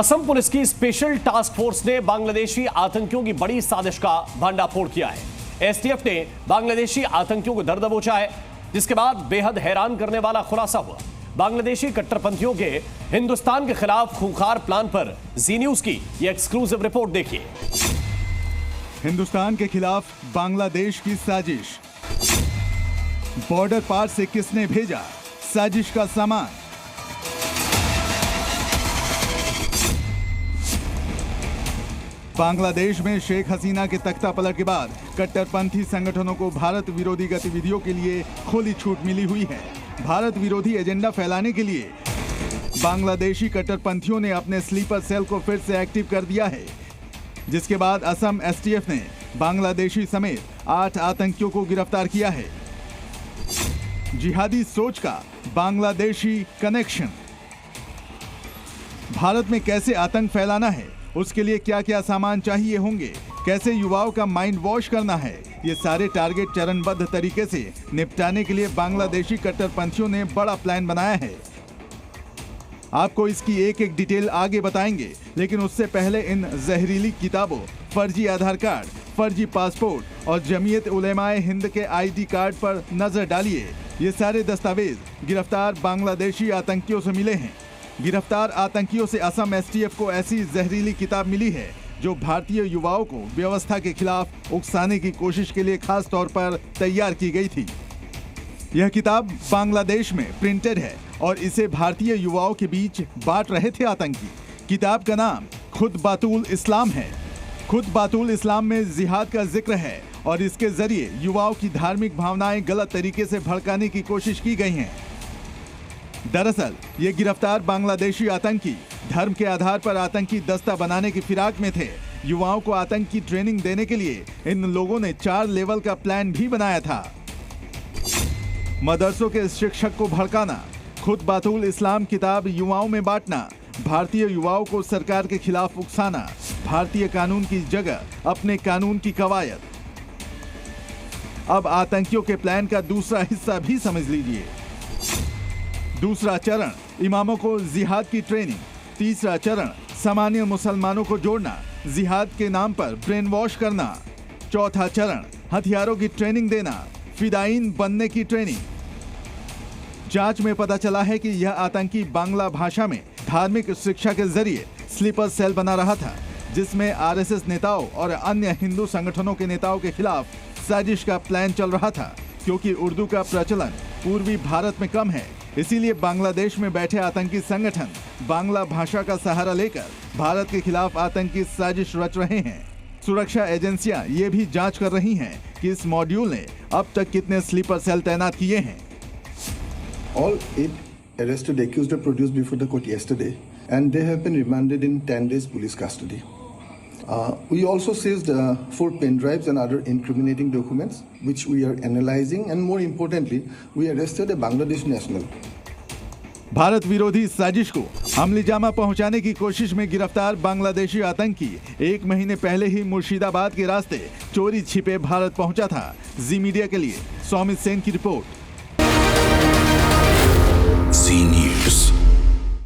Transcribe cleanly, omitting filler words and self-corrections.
Assam police की special task force ने बांग्लादेशी आतंकियों की बड़ी साजिश का भंडाफोड़ किया है। एसटीएफ ने बांग्लादेशी आतंकियों को दर दबोचा है, जिसके बाद बेहद हैरान करने वाला खुलासा हुआ। बांग्लादेशी कट्टरपंथियों के हिंदुस्तान के खिलाफ खूंखार प्लान पर जी न्यूज की यह एक्सक्लूसिव रिपोर्ट देखिए। हिंदुस्तान के खिलाफ बांग्लादेश की साजिश, बॉर्डर पार से किसने भेजा साजिश का सामान। बांग्लादेश में शेख हसीना के तख्ता पलट के बाद कट्टरपंथी संगठनों को भारत विरोधी गतिविधियों के लिए खुली छूट मिली हुई है। भारत विरोधी एजेंडा फैलाने के लिए बांग्लादेशी कट्टरपंथियों ने अपने स्लीपर सेल को फिर से एक्टिव कर दिया है, जिसके बाद असम एसटीएफ ने बांग्लादेशी समेत 8 आतंकियों को गिरफ्तार किया है। जिहादी सोच का बांग्लादेशी कनेक्शन। भारत में कैसे आतंक फैलाना है, उसके लिए क्या क्या सामान चाहिए होंगे, कैसे युवाओं का माइंड वॉश करना है, ये सारे टारगेट चरणबद्ध तरीके से निपटाने के लिए बांग्लादेशी कट्टरपंथियों ने बड़ा प्लान बनाया है। आपको इसकी एक एक डिटेल आगे बताएंगे, लेकिन उससे पहले इन जहरीली किताबों, फर्जी आधार कार्ड, फर्जी पासपोर्ट और जमीयत उलेमाए हिंद के आईडी कार्ड पर नजर डालिए। ये सारे दस्तावेज गिरफ्तार बांग्लादेशी आतंकियों से मिले हैं। गिरफ्तार आतंकियों से असम एसटीएफ को ऐसी जहरीली किताब मिली है जो भारतीय युवाओं को व्यवस्था के खिलाफ उकसाने की कोशिश के लिए खास तौर पर तैयार की गई थी। यह किताब बांग्लादेश में प्रिंटेड है और इसे भारतीय युवाओं के बीच बांट रहे थे आतंकी। किताब का नाम खुद बातुल इस्लाम है। खुद बातुल इस्लाम में जिहाद का जिक्र है और इसके जरिए युवाओं की धार्मिक भावनाएं गलत तरीके से भड़काने की कोशिश की गई हैं। दरअसल ये गिरफ्तार बांग्लादेशी आतंकी धर्म के आधार पर आतंकी दस्ता बनाने की फिराक में थे। युवाओं को आतंक की ट्रेनिंग देने के लिए इन लोगों ने 4 लेवल का प्लान भी बनाया था। मदरसों के शिक्षक को भड़काना, खुद बातुल इस्लाम किताब युवाओं में बांटना, भारतीय युवाओं को सरकार के खिलाफ उकसाना, भारतीय कानून की जगह अपने कानून की कवायद। अब आतंकियों के प्लान का दूसरा हिस्सा भी समझ लीजिए। दूसरा चरण, इमामों को जिहाद की ट्रेनिंग। तीसरा चरण, सामान्य मुसलमानों को जोड़ना, जिहाद के नाम पर ब्रेन वॉश करना। चौथा चरण, हथियारों की ट्रेनिंग देना, फिदायीन बनने की ट्रेनिंग। जांच में पता चला है कि यह आतंकी बांग्ला भाषा में धार्मिक शिक्षा के जरिए स्लीपर सेल बना रहा था, जिसमें आरएसएस नेताओं और अन्य हिंदू संगठनों के नेताओं के खिलाफ साजिश का प्लान चल रहा था। क्योंकि उर्दू का प्रचलन पूर्वी भारत में कम है, इसीलिए बांग्लादेश में बैठे आतंकी संगठन बांग्ला भाषा का सहारा लेकर भारत के खिलाफ आतंकी साजिश रच रहे हैं। सुरक्षा एजेंसियां ये भी जांच कर रही हैं कि इस मॉड्यूल ने अब तक कितने स्लीपर सेल तैनात किए हैं। All 8 arrested accused were produced before the court yesterday, and they have been remanded in 10 days police custody. We also seized 4 pen drives and other incriminating documents, which we are analyzing, and more importantly, we arrested a Bangladesh national. Bharat विरोधी साजिश को अमलीजामा पहुंचाने की कोशिश में गिरफ्तार बांग्लादेशी आतंकी 1 महीने पहले ही मुर्शिदाबाद के रास्ते चोरी छिपे भारत पहुंचा था। जी मीडिया के लिए सौमित सेन की रिपोर्ट।